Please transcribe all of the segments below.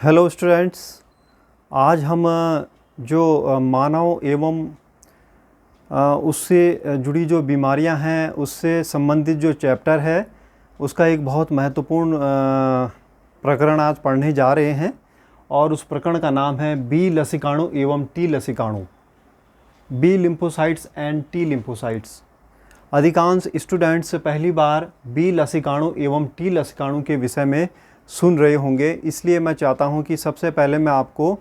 Hello students. आज हम जो मानव एवं उससे जुड़ी जो बीमारियां हैं उससे संबंधित जो चैप्टर है उसका एक बहुत महत्वपूर्ण प्रकरण आज पढ़ने जा रहे हैं और उस प्रकरण का नाम है बी लसिकाणु एवं टी लसिकाणु, B lymphocytes and T lymphocytes. अधिकांश स्टूडेंट्स पहली बार बी लसिकाणु एवं टी लसिकाणु के विषय में सुन रहे होंगे, इसलिए मैं चाहता हूं कि सबसे पहले मैं आपको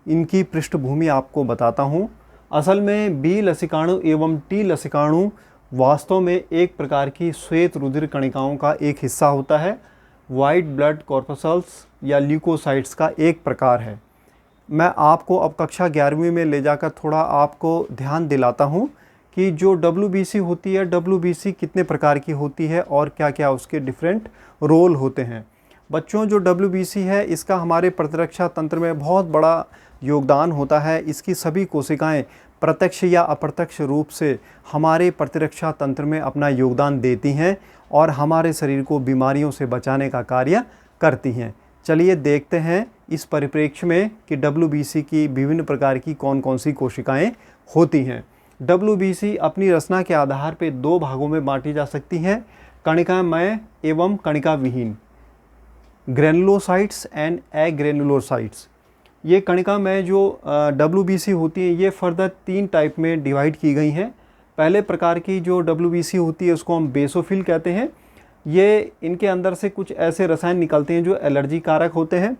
इनकी पृष्ठभूमि आपको बताता हूं। असल में बी लसिकाणु एवं टी लसिकाणु वास्तव में एक प्रकार की श्वेत रुधिर कणिकाओं का एक हिस्सा होता है। वाइट ब्लड कॉर्पसल्स या ल्यूकोसाइट्स का एक प्रकार है। मैं आपको अब कक्षा 11वीं में ले जाकर थोड़ा आपको ध्यान दिलाता हूं कि जो WBC होती है, WBC कितने प्रकार की होती है और क्या क्या उसके डिफरेंट रोल होते हैं। बच्चों, जो WBC है इसका हमारे प्रतिरक्षा तंत्र में बहुत बड़ा योगदान होता है। इसकी सभी कोशिकाएं प्रत्यक्ष या अप्रत्यक्ष रूप से हमारे प्रतिरक्षा तंत्र में अपना योगदान देती हैं और हमारे शरीर को बीमारियों से बचाने का कार्य करती हैं। चलिए देखते हैं इस परिप्रेक्ष्य में कि WBC की विभिन्न प्रकार की कौन कौन सी कोशिकाएं होती हैं। WBC अपनी रचना के आधार पर दो भागों में बांटी जा सकती हैं, कणिकामय एवं कणिका विहीन, ग्रेनुलोसाइट्स एंड एग्रेनुलोसाइट्स। ये कणिका में जो WBC होती है ये फर्दर 3 टाइप में डिवाइड की गई हैं। पहले प्रकार की जो WBC होती है उसको हम बेसोफिल कहते हैं। ये इनके अंदर से कुछ ऐसे रसायन निकलते हैं जो एलर्जी कारक होते हैं।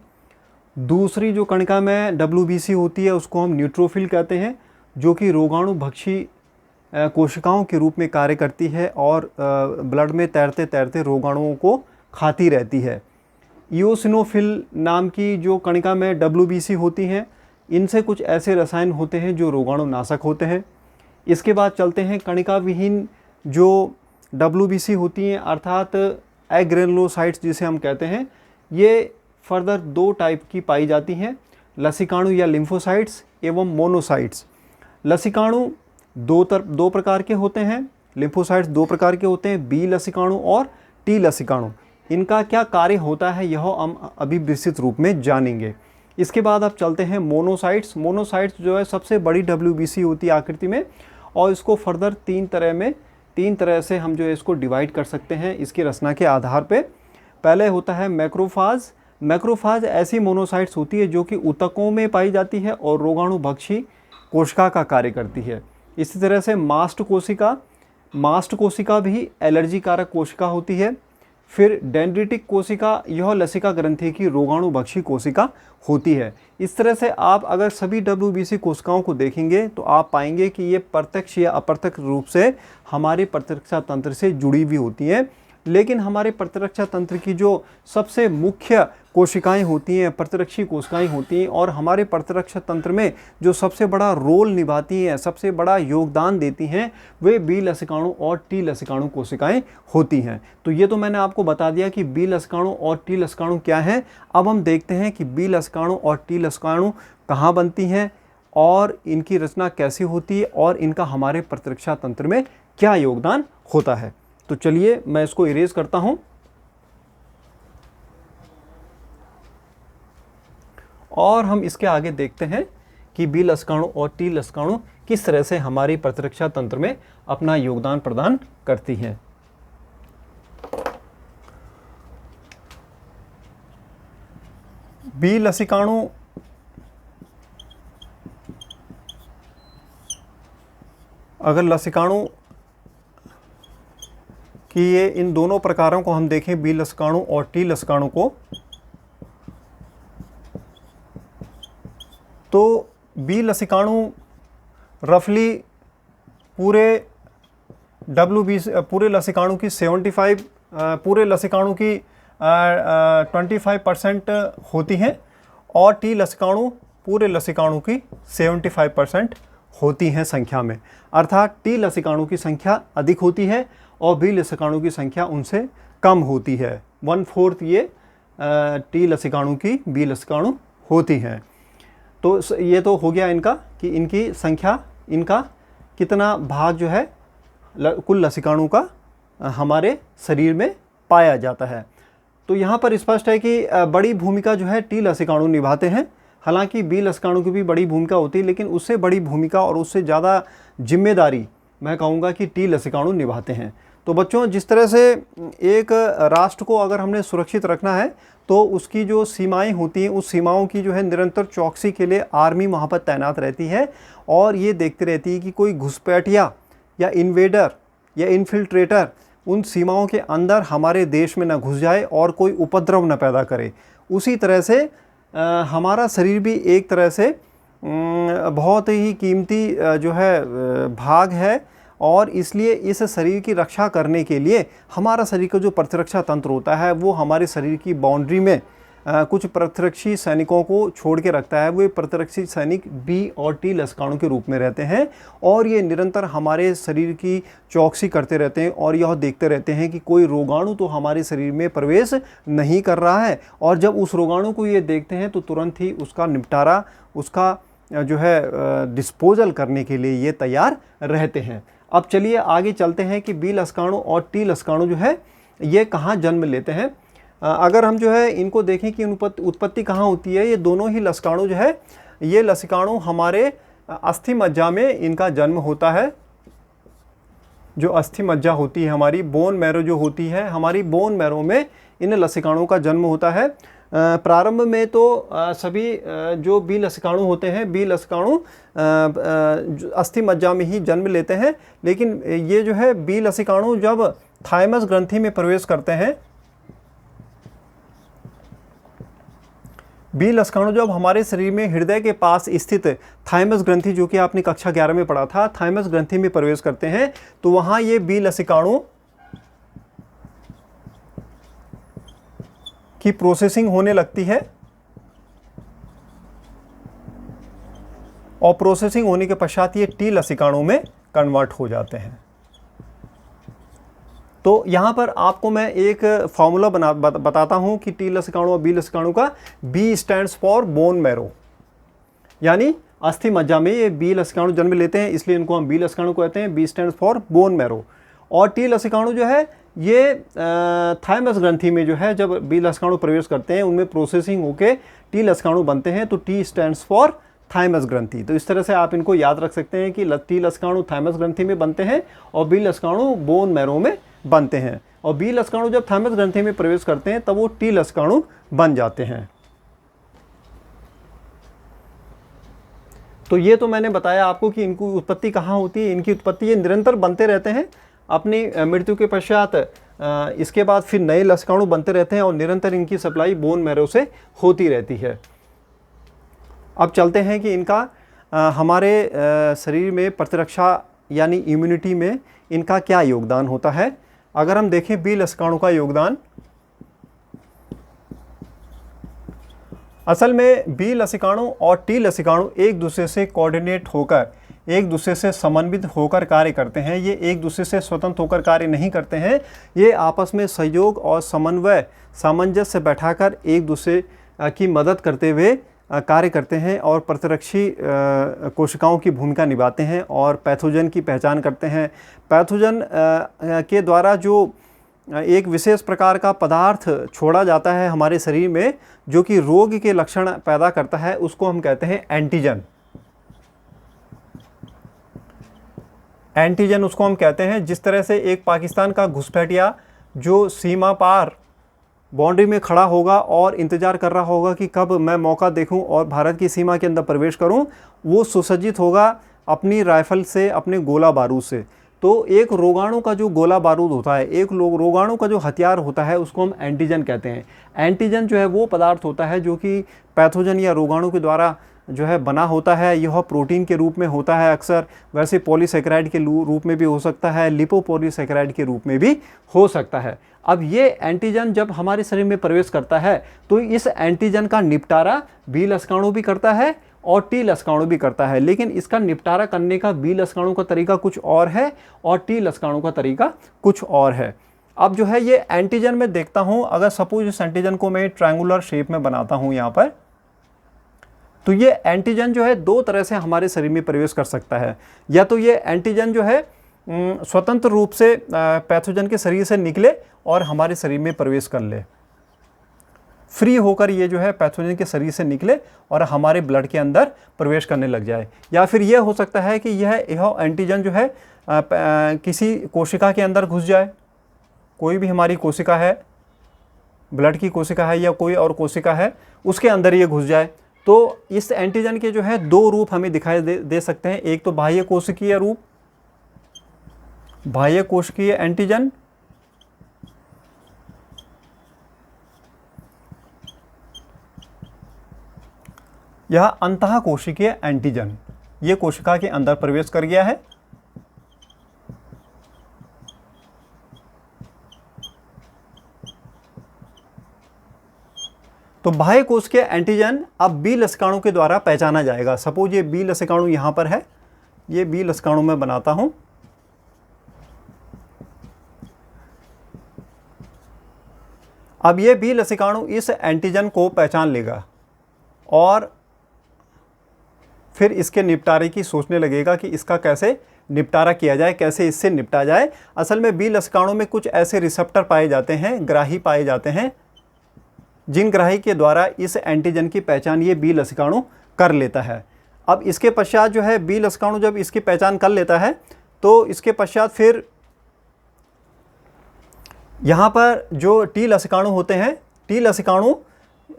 दूसरी जो कणिका में WBC होती है उसको हम न्यूट्रोफिल कहते हैं, जो कि रोगाणुभक्षी कोशिकाओं के रूप में कार्य करती है और ब्लड में तैरते तैरते रोगाणुओं को खाती रहती है। इओसिनोफिल नाम की जो कणिका में WBC होती हैं, इनसे कुछ ऐसे रसायन होते हैं जो रोगाणुनाशक होते हैं। इसके बाद चलते हैं कणिका विहीन जो WBC होती हैं, अर्थात एग्रेनुलोसाइट्स जिसे हम कहते हैं। ये फर्दर 2 टाइप की पाई जाती हैं, लसिकाणु या लिम्फोसाइट्स एवं मोनोसाइट्स। लसिकाणु दो प्रकार के होते हैं, लिम्फोसाइट्स 2 प्रकार के होते हैं, बी लसिकाणु और टी लसिकाणु। इनका क्या कार्य होता है यह हम अभी विस्तृत रूप में जानेंगे। इसके बाद अब चलते हैं मोनोसाइट्स। मोनोसाइट्स जो है सबसे बड़ी WBC होती है आकृति में, और इसको फर्दर 3 तरह से हम जो है इसको डिवाइड कर सकते हैं इसकी रचना के आधार पे। पहले होता है मैक्रोफाज। मैक्रोफाज ऐसी मोनोसाइट्स होती है जो कि ऊतकों में पाई जाती है और रोगाणुभक्षी कोशिका का कार्य करती है। इसी तरह से मास्ट कोशिका। मास्ट कोशिका भी एलर्जी कारक कोशिका होती है। फिर डेंड्रिटिक कोशिका, यह लसिका ग्रंथि की रोगाणुभक्षी कोशिका होती है। इस तरह से आप अगर सभी WBC कोशिकाओं को देखेंगे तो आप पाएंगे कि ये प्रत्यक्ष या अप्रत्यक्ष रूप से हमारे प्रतिरक्षा तंत्र से जुड़ी हुई होती हैं। लेकिन हमारे प्रतिरक्षा तंत्र की जो सबसे मुख्य कोशिकाएं होती हैं, प्रतिरक्षी कोशिकाएं होती हैं, और हमारे प्रतिरक्षा तंत्र में जो सबसे बड़ा रोल निभाती हैं, सबसे बड़ा योगदान देती हैं, वे बी लसिकाणु और टी लसिकाणु कोशिकाएं होती हैं। तो ये तो मैंने आपको बता दिया कि बी लसिकाणु और टी लसिकाणु क्या है। अब हम देखते हैं कि बी लसिकाणु और टी लसिकाणु कहाँ बनती हैं और इनकी रचना कैसी होती है और इनका हमारे प्रतिरक्षा तंत्र में क्या योगदान होता है। तो चलिए मैं इसको इरेज करता हूं और हम इसके आगे देखते हैं कि बी लसिकाणु और टी लसिकाणु किस तरह से हमारी प्रतिरक्षा तंत्र में अपना योगदान प्रदान करती हैं। बी लसिकाणु अगर लसिकाणु कि ये इन दोनों प्रकारों को हम देखें, बी लसिकाणु और टी लसिकाणु को, तो बी लसिकाणु रफली पूरे पूरे लसिकाणु की 75 पूरे लसिकाणु की 25% होती हैं और टी लसिकाणु पूरे लसिकाणु की 75% होती हैं संख्या में। अर्थात टी लसिकाणु की संख्या अधिक होती है और बी लसिकाणु की संख्या उनसे कम होती है। 1/4 ये टी लसिकाणु की बी लसिकाणु होती हैं। तो ये तो हो गया इनका कि इनकी संख्या, इनका कितना भाग जो है कुल लसिकाणु का हमारे शरीर में पाया जाता है। तो यहाँ पर स्पष्ट है कि बड़ी भूमिका जो है टी लसिकाणु निभाते हैं। हालांकि बी लसिकाणु की भी बड़ी भूमिका होती है, लेकिन उससे बड़ी भूमिका और उससे ज़्यादा जिम्मेदारी मैं कहूँगा कि टी लसिकाणु निभाते हैं। तो बच्चों, जिस तरह से एक राष्ट्र को अगर हमने सुरक्षित रखना है तो उसकी जो सीमाएं होती हैं, उस सीमाओं की जो है निरंतर चौकसी के लिए आर्मी वहाँ पर तैनात रहती है और ये देखती रहती है कि कोई घुसपैठिया या इन्वेडर या इन्फिल्ट्रेटर उन सीमाओं के अंदर हमारे देश में न घुस जाए और कोई उपद्रव न पैदा करे। उसी तरह से हमारा शरीर भी एक तरह से बहुत ही कीमती जो है भाग है और इसलिए इस शरीर की रक्षा करने के लिए हमारा शरीर का जो प्रतिरक्षा तंत्र होता है वो हमारे शरीर की बाउंड्री में कुछ प्रतिरक्षी सैनिकों को छोड़ के रखता है। वो प्रतिरक्षी सैनिक बी और टी लसिकाणु के रूप में रहते हैं और ये निरंतर हमारे शरीर की चौकसी करते रहते हैं और यह देखते रहते हैं कि कोई रोगाणु तो हमारे शरीर में प्रवेश नहीं कर रहा है। और जब उस रोगाणु को ये देखते हैं तो तुरंत ही उसका निपटारा, उसका जो है डिस्पोजल करने के लिए ये तैयार रहते हैं। अब चलिए आगे चलते हैं कि बी लसिकाणु और टी लसिकाणु जो है ये कहाँ जन्म लेते हैं। अगर हम जो है इनको देखें कि उत्पत्ति कहाँ होती है, ये दोनों ही लसिकाणु जो है, ये लसिकाणु हमारे अस्थि मज्जा में इनका जन्म होता है। जो अस्थि मज्जा होती है हमारी, बोन मैरो जो होती है, हमारी बोन मैरो में इन लसिकाणुओं का जन्म होता है। प्रारंभ में तो सभी जो बी लसिकाणु होते हैं, बी लसिकाणु अस्थि मज्जा में ही जन्म लेते हैं, लेकिन ये जो है बी लसिकाणु जब थाइमस ग्रंथि में प्रवेश करते हैं, बी लसिकाणु जब हमारे शरीर में हृदय के पास स्थित थाइमस ग्रंथि, जो कि आपने कक्षा 11 में पढ़ा था, थाइमस ग्रंथि में प्रवेश करते हैं तो वहां ये बी लसिकाणु की प्रोसेसिंग होने लगती है और प्रोसेसिंग होने के पश्चात ये टी लसिकाणु में कन्वर्ट हो जाते हैं। तो यहाँ पर आपको मैं एक फॉर्मूला बताता हूँ कि टी लसिकाणु और बी लसिकाणु का। B stands for bone marrow, यानी अस्थि मज्जा में ये बी लसिकाणु जन्म लेते हैं, इसलिए इनको हम बी लसिकाणु कहते हैं। B stands for bone marrow. और टी लसिकाणु जो है ये थाइमस ग्रंथि में जो है जब बी लसिकाणु प्रवेश करते हैं उनमें प्रोसेसिंग होके टी लसिकाणु बनते हैं, तो टी स्टैंड्स फॉर थाइमस ग्रंथि। तो इस तरह से आप इनको याद रख सकते हैं कि टी लसिकाणु थाइमस ग्रंथि में बनते हैं और बी लसिकाणु बोन मैरो में बनते हैं। और बी लसिकाणु जब थाइमस ग्रंथि में प्रवेश करते हैं तब वो टी लसिकाणु बन जाते हैं। तो ये तो मैंने बताया आपको कि इनकी उत्पत्ति कहाँ होती है। इनकी उत्पत्ति ये निरंतर बनते रहते हैं अपनी मृत्यु के पश्चात। इसके बाद फिर नए लसिकाणु बनते रहते हैं और निरंतर इनकी सप्लाई बोन मैरो से होती रहती है। अब चलते हैं कि इनका हमारे शरीर में प्रतिरक्षा यानी इम्यूनिटी में इनका क्या योगदान होता है। अगर हम देखें बी लसिकाणु का योगदान, असल में बी लसिकाणु और टी लसिकाणु एक दूसरे से कोऑर्डिनेट होकर, एक दूसरे से समन्वित होकर कार्य करते हैं। ये एक दूसरे से स्वतंत्र होकर कार्य नहीं करते हैं, ये आपस में सहयोग और समन्वय, सामंजस्य बैठाकर एक दूसरे की मदद करते हुए कार्य करते हैं और प्रतिरक्षी कोशिकाओं की भूमिका निभाते हैं और पैथोजन की पहचान करते हैं। पैथोजन के द्वारा जो एक विशेष प्रकार का पदार्थ छोड़ा जाता है हमारे शरीर में जो कि रोग के लक्षण पैदा करता है, उसको हम कहते हैं एंटीजन। एंटीजन उसको हम कहते हैं। जिस तरह से एक पाकिस्तान का घुसपैठिया जो सीमा पार बाउंड्री में खड़ा होगा और इंतज़ार कर रहा होगा कि कब मैं मौका देखूं और भारत की सीमा के अंदर प्रवेश करूं, वो सुसज्जित होगा अपनी राइफल से, अपने गोला बारूद से। तो एक रोगाणु का जो गोला बारूद होता है, एक रोगाणु का जो हथियार होता है, उसको हम एंटीजन कहते हैं। एंटीजन जो है वो पदार्थ होता है जो कि पैथोजन या रोगाणु के द्वारा जो है बना होता है। यह प्रोटीन के रूप में होता है अक्सर, वैसे पॉलीसेकेराइड के रूप में भी हो सकता है, लिपोपॉलीसेकेराइड के रूप में भी हो सकता है। अब ये एंटीजन जब हमारे शरीर में प्रवेश करता है तो इस एंटीजन का निपटारा बी लसिकाणु भी करता है और टी लसिकाणु भी करता है, लेकिन इसका निपटारा करने का बी लसिकाणु का तरीका कुछ और है और टी लसिकाणु का तरीका कुछ और है। अब जो है ये एंटीजन में देखता हूँ, अगर सपोज इस एंटीजन को मैं ट्रायंगुलर शेप में बनाता हूँ यहाँ पर, तो ये एंटीजन जो है दो तरह से हमारे शरीर में प्रवेश कर सकता है। या तो ये एंटीजन जो है स्वतंत्र रूप से पैथोजन के शरीर से निकले और हमारे शरीर में प्रवेश कर ले, फ्री होकर ये जो है पैथोजन के शरीर से निकले और हमारे ब्लड के अंदर प्रवेश करने लग जाए। या फिर यह हो सकता है कि यह एंटीजन जो है किसी कोशिका के अंदर घुस जाए, कोई भी हमारी कोशिका है, ब्लड की कोशिका है या कोई और कोशिका है, उसके अंदर ये घुस जाए। तो इस एंटीजन के जो है दो रूप हमें दिखाई दे सकते हैं। एक तो बाह्य कोशिकीय रूप, बाह्य कोशिकीय एंटीजन, यह अंतः कोशिकीय एंटीजन, ये कोशिका के अंदर प्रवेश कर गया है। तो बाह्य कोशिकीय एंटीजन अब बी लसिकाणु के द्वारा पहचाना जाएगा। सपोज ये बी लसिकाणु यहां पर है, ये बी लसिकाणु मैं बनाता हूं। अब ये बी लसिकाणु इस एंटीजन को पहचान लेगा और फिर इसके निपटारे की सोचने लगेगा कि इसका कैसे निपटारा किया जाए, कैसे इससे निपटा जाए। असल में बी लसिकाणु में कुछ ऐसे रिसेप्टर पाए जाते हैं, ग्राही पाए जाते हैं, जिन ग्राही के द्वारा इस एंटीजन की पहचान ये बी लसिकाणु कर लेता है। अब इसके पश्चात जो है बी लसिकाणु जब इसकी पहचान कर लेता है तो इसके पश्चात फिर यहाँ पर जो टी लसिकाणु होते हैं, टी लसिकाणु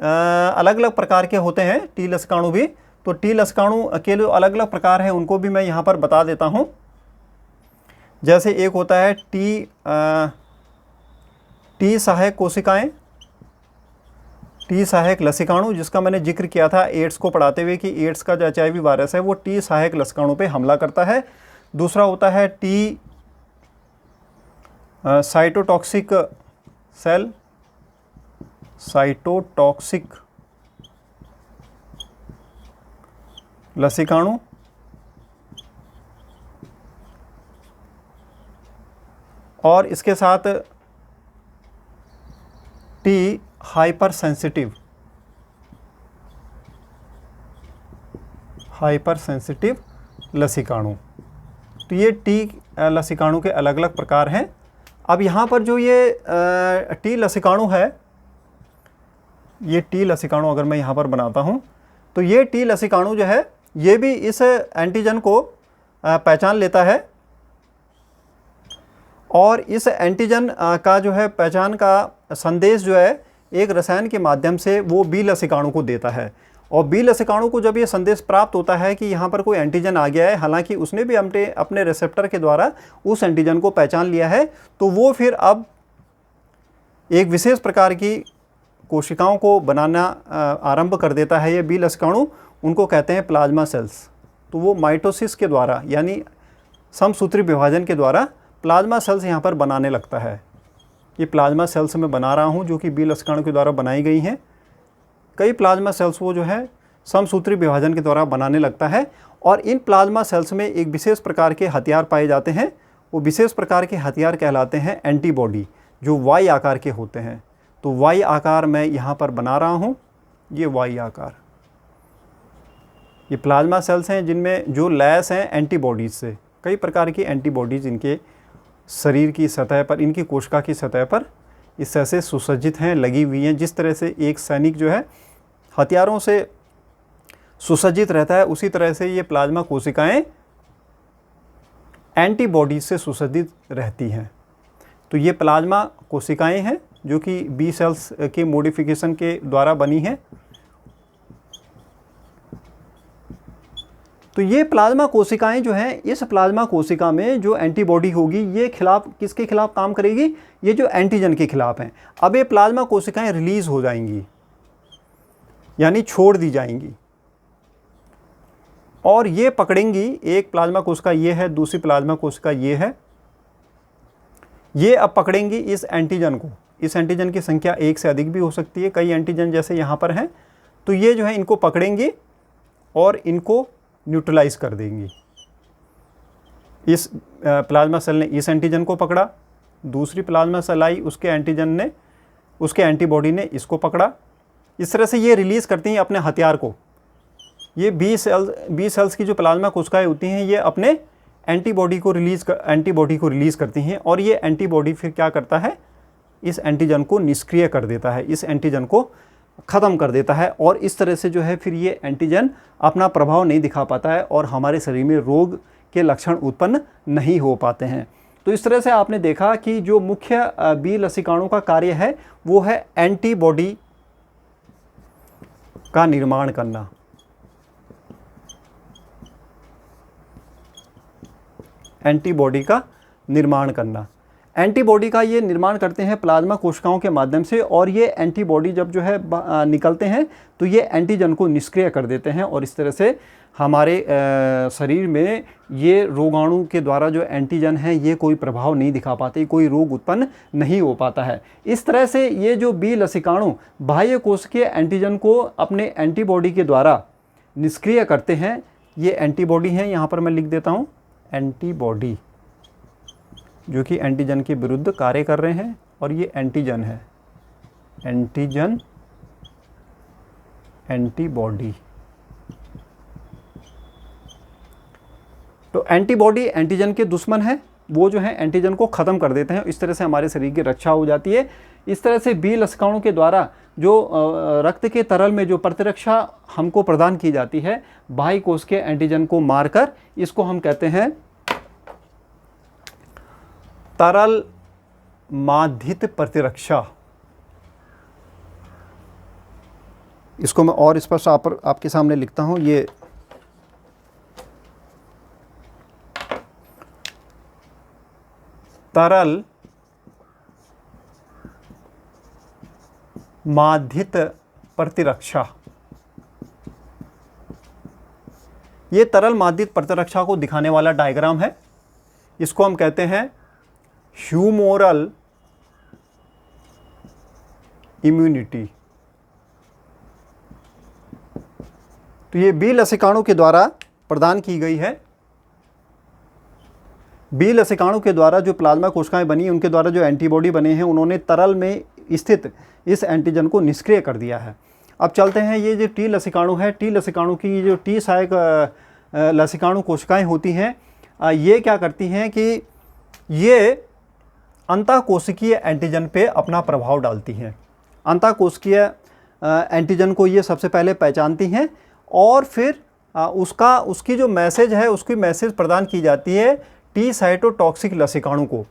अलग अलग प्रकार के होते हैं, टी लसिकाणु भी। तो टी लसिकाणु के जो अलग अलग प्रकार हैं उनको भी मैं यहाँ पर बता देता हूँ। जैसे एक होता है टी सहायक कोशिकाएं, टी सहायक लसिकाणु, जिसका मैंने जिक्र किया था एड्स को पढ़ाते हुए कि एड्स का जो HIV वायरस है वो टी सहायक लसिकाणु पे हमला करता है। दूसरा होता है टी साइटोटॉक्सिक सेल, साइटोटॉक्सिक लसिकाणु। और इसके साथ टी हाइपर सेंसिटिव लसिकाणु। तो ये टी लसिकाणु के अलग अलग प्रकार हैं। अब यहाँ पर जो ये टी लसिकाणु है, ये टी लसिकाणु अगर मैं यहाँ पर बनाता हूँ तो ये टी लसिकाणु जो है ये भी इस एंटीजन को पहचान लेता है और इस एंटीजन का जो है पहचान का संदेश जो है एक रसायन के माध्यम से वो बी लसिकाणु को देता है। और बी लसिकाणु को जब ये संदेश प्राप्त होता है कि यहाँ पर कोई एंटीजन आ गया है, हालांकि उसने भी अपने रिसेप्टर के द्वारा उस एंटीजन को पहचान लिया है, तो वो फिर अब एक विशेष प्रकार की कोशिकाओं को बनाना आरंभ कर देता है। ये बी लसिकाणु, उनको कहते हैं प्लाज्मा सेल्स। तो वो माइटोसिस के द्वारा यानी समसूत्री विभाजन के द्वारा प्लाज्मा सेल्स यहाँ पर बनाने लगता है। ये प्लाज्मा सेल्स मैं बना रहा हूँ जो कि बी लसिकाणु के द्वारा बनाई गई हैं। कई प्लाज्मा सेल्स वो जो है समसूत्री विभाजन के द्वारा बनाने लगता है और इन प्लाज्मा सेल्स में एक विशेष प्रकार के हथियार पाए जाते हैं। वो विशेष प्रकार के हथियार कहलाते हैं एंटीबॉडी, जो वाई आकार के होते हैं। तो वाई आकार मैं यहाँ पर बना रहा हूँ, ये वाई आकार। ये प्लाज्मा सेल्स हैं जिनमें जो लैस हैं एंटीबॉडीज़ से। कई प्रकार की एंटीबॉडीज़ इनके शरीर की सतह पर, इनकी कोशिका की सतह पर इस तरह से सुसज्जित हैं, लगी हुई हैं। जिस तरह से एक सैनिक जो है हथियारों से सुसज्जित रहता है, उसी तरह से ये प्लाज्मा कोशिकाएं एंटीबॉडीज से सुसज्जित रहती हैं। तो ये प्लाज्मा कोशिकाएं हैं जो कि बी सेल्स के मॉडिफिकेशन के द्वारा बनी हैं। तो ये प्लाज्मा कोशिकाएं जो हैं, इस प्लाज्मा कोशिका में जो एंटीबॉडी होगी ये किसके खिलाफ काम करेगी? ये जो एंटीजन के खिलाफ हैं। अब ये प्लाज्मा कोशिकाएं रिलीज हो जाएंगी यानी छोड़ दी जाएंगी और ये पकड़ेंगी। एक प्लाज्मा कोशिका ये है, दूसरी प्लाज्मा कोशिका ये है। ये अब पकड़ेंगी इस एंटीजन को। इस एंटीजन की संख्या एक से अधिक भी हो सकती है, कई एंटीजन जैसे यहाँ पर हैं। तो ये जो है इनको पकड़ेंगी और इनको न्यूट्रलाइज कर देंगी। इस प्लाज्मा सेल ने इस एंटीजन को पकड़ा, दूसरी प्लाज्मा सेल आई, उसके एंटीजन ने, उसके एंटीबॉडी ने इसको पकड़ा। इस तरह से ये रिलीज़ करती हैं अपने हथियार को। ये बी सेल्स की जो प्लाज्मा कोशिकाएं होती हैं ये अपने एंटीबॉडी को रिलीज़ करती हैं और ये एंटीबॉडी फिर क्या करता है? इस एंटीजन को निष्क्रिय कर देता है, इस एंटीजन को ख़त्म कर देता है और इस तरह से जो है फिर ये एंटीजन अपना प्रभाव नहीं दिखा पाता है और हमारे शरीर में रोग के लक्षण उत्पन्न नहीं हो पाते हैं। तो इस तरह से आपने देखा कि जो मुख्य बी लसिकाणु का कार्य है वो है एंटीबॉडी का निर्माण करना। एंटीबॉडी का निर्माण करना। एंटीबॉडी का ये निर्माण करते हैं प्लाज्मा कोशिकाओं के माध्यम से और ये एंटीबॉडी जब जो है निकलते हैं तो ये एंटीजन को निष्क्रिय कर देते हैं और इस तरह से हमारे शरीर में ये रोगाणु के द्वारा जो एंटीजन है ये कोई प्रभाव नहीं दिखा पाते, कोई रोग उत्पन्न नहीं हो पाता है। इस तरह से ये जो बी लसिकाणु बाह्य कोशिकीय एंटीजन को अपने एंटीबॉडी के द्वारा निष्क्रिय करते हैं। ये एंटीबॉडी हैं, यहाँ पर मैं लिख देता हूँ एंटीबॉडी, जो कि एंटीजन के विरुद्ध कार्य कर रहे हैं और ये एंटीजन है, एंटीजन एंटीबॉडी। तो एंटीबॉडी एंटीजन के दुश्मन है, वो जो है एंटीजन को ख़त्म कर देते हैं। इस तरह से हमारे शरीर की रक्षा हो जाती है। इस तरह से बी लसिकाणु के द्वारा जो रक्त के तरल में जो प्रतिरक्षा हमको प्रदान की जाती है बाह्य कोश के एंटीजन को मारकर, इसको हम कहते हैं तरल माध्यित प्रतिरक्षा। इसको मैं और स्पष्ट आपके सामने लिखता हूं। ये तरल माध्यित प्रतिरक्षा। ये तरल माध्यित प्रतिरक्षा को दिखाने वाला डायग्राम है। इसको हम कहते हैं ह्यूमोरल इम्यूनिटी। तो ये बी लसिकाणु के द्वारा प्रदान की गई है। बी लसिकाणु के द्वारा जो प्लाज्मा कोशिकाएं बनी, उनके द्वारा जो एंटीबॉडी बने हैं, उन्होंने तरल में स्थित इस एंटीजन को निष्क्रिय कर दिया है। अब चलते हैं, ये जो टी लसिकाणु है, टी लसिकाणु की जो टी सहायक लसिकाणु कोशिकाएं होती हैं, ये क्या करती हैं कि ये अंतःकोशिकीय एंटीजन पे अपना प्रभाव डालती हैं। अंतःकोशिकीय एंटीजन को ये सबसे पहले पहचानती हैं और फिर उसकी जो मैसेज है, उसकी मैसेज प्रदान की जाती है टी साइटोटॉक्सिक लसिकाणु को।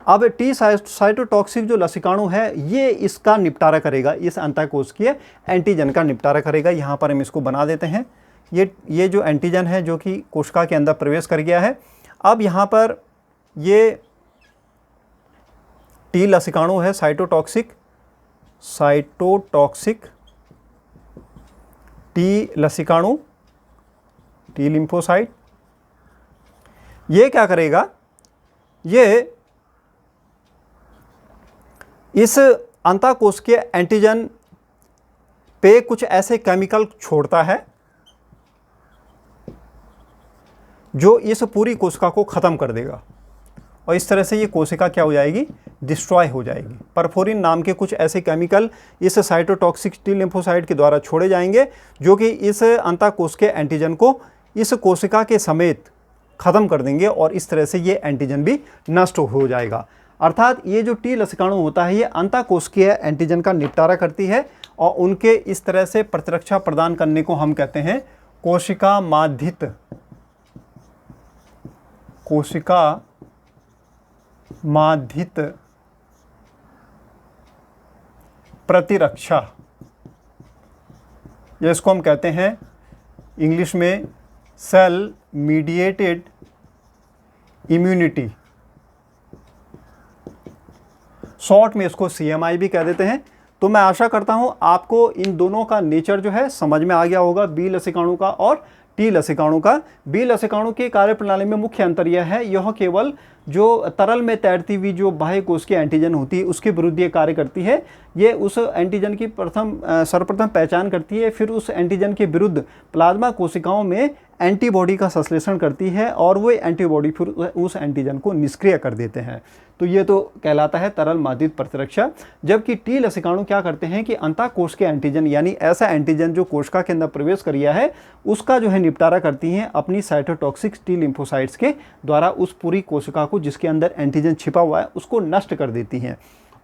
अब टी साइटोटॉक्सिक जो लसिकाणु है ये इसका निपटारा करेगा, इस अंतःकोशिकीय एंटीजन का निपटारा करेगा। यहाँ पर हम इसको बना देते हैं। ये जो एंटीजन है जो कि कोशिका के अंदर प्रवेश कर गया है। अब यहाँ पर ये टी लसिकाणु है साइटोटॉक्सिक टी लसिकाणु, टी लिम्फोसाइट। ये क्या करेगा, ये इस अंतःकोशिकीय एंटीजन पे कुछ ऐसे केमिकल छोड़ता है जो इस पूरी कोशिका को ख़त्म कर देगा और इस तरह से ये कोशिका क्या हो जाएगी, डिस्ट्रॉय हो जाएगी। परफोरिन नाम के कुछ ऐसे केमिकल इस साइटोटॉक्सिक टी लिम्फोसाइट के द्वारा छोड़े जाएंगे जो कि इस अंतःकोशिकीय एंटीजन को इस कोशिका के समेत ख़त्म कर देंगे और इस तरह से ये एंटीजन भी नष्ट हो जाएगा। अर्थात ये जो टी लसिकाणु होता है ये अंतःकोशिकीय एंटीजन का निपटारा करती है और उनके इस तरह से प्रतिरक्षा प्रदान करने को हम कहते हैं कोशिका माध्यित प्रतिरक्षा। या इसको हम कहते हैं इंग्लिश में सेल मीडिएटेड इम्यूनिटी, शॉर्ट में इसको CMI भी कह देते हैं। तो मैं आशा करता हूं आपको इन दोनों का नेचर जो है समझ में आ गया होगा, बी लसिकाणु का और टी लसिकाणु का। बी लसिकाणु की कार्यप्रणाली में मुख्य अंतर यह है, यह केवल जो तरल में तैरती हुई जो बाह्य कोशिकीय एंटीजन होती है उसके विरुद्ध ये कार्य करती है। ये उस एंटीजन की सर्वप्रथम पहचान करती है, फिर उस एंटीजन के विरुद्ध प्लाज्मा कोशिकाओं में एंटीबॉडी का संश्लेषण करती है और वो एंटीबॉडी फिर उस एंटीजन को निष्क्रिय कर देते हैं। तो ये तो कहलाता है तरल माध्यित प्रतिरक्षा। जबकि टी लसिकाणु क्या करते हैं कि अंतःकोशिकीय एंटीजन, यानी ऐसा एंटीजन जो कोशिका के अंदर प्रवेश कर गया है, उसका जो है निपटारा करती हैं अपनी साइटोटॉक्सिक टी लिम्फोसाइट्स के द्वारा। उस पूरी कोशिका को जिसके अंदर एंटीजन छिपा हुआ है उसको नष्ट कर देती हैं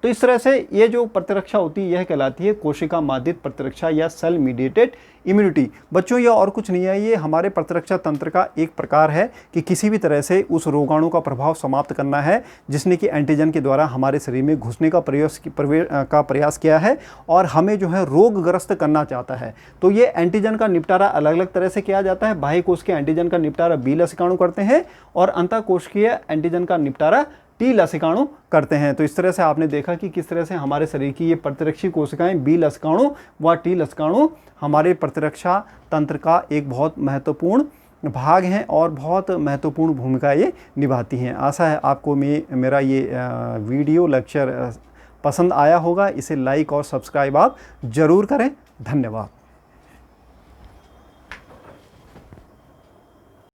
तो इस तरह से ये जो प्रतिरक्षा होती है यह कहलाती है कोशिका माध्यित प्रतिरक्षा या सेल मीडिएटेड इम्यूनिटी। बच्चों ये और कुछ नहीं है, ये हमारे प्रतिरक्षा तंत्र का एक प्रकार है कि किसी भी तरह से उस रोगाणु का प्रभाव समाप्त करना है जिसने कि एंटीजन के द्वारा हमारे शरीर में घुसने का प्रयास किया है और हमें जो है रोगग्रस्त करना चाहता है। तो ये एंटीजन का निपटारा अलग अलग तरह से किया जाता है। बाह्य कोश के एंटीजन का निपटारा बी लसिकाणु करते हैं और अंतःकोशिकीय एंटीजन का निपटारा टी लसिकाणु करते हैं। तो इस तरह से आपने देखा कि किस तरह से हमारे शरीर की ये प्रतिरक्षी कोशिकाएं बी लसिकाणु व टी लसिकाणु हमारे प्रतिरक्षा तंत्र का एक बहुत महत्वपूर्ण भाग हैं और बहुत महत्वपूर्ण भूमिका ये निभाती हैं। आशा है आपको मेरा ये वीडियो लेक्चर पसंद आया होगा। इसे लाइक और सब्सक्राइब आप ज़रूर करें। धन्यवाद।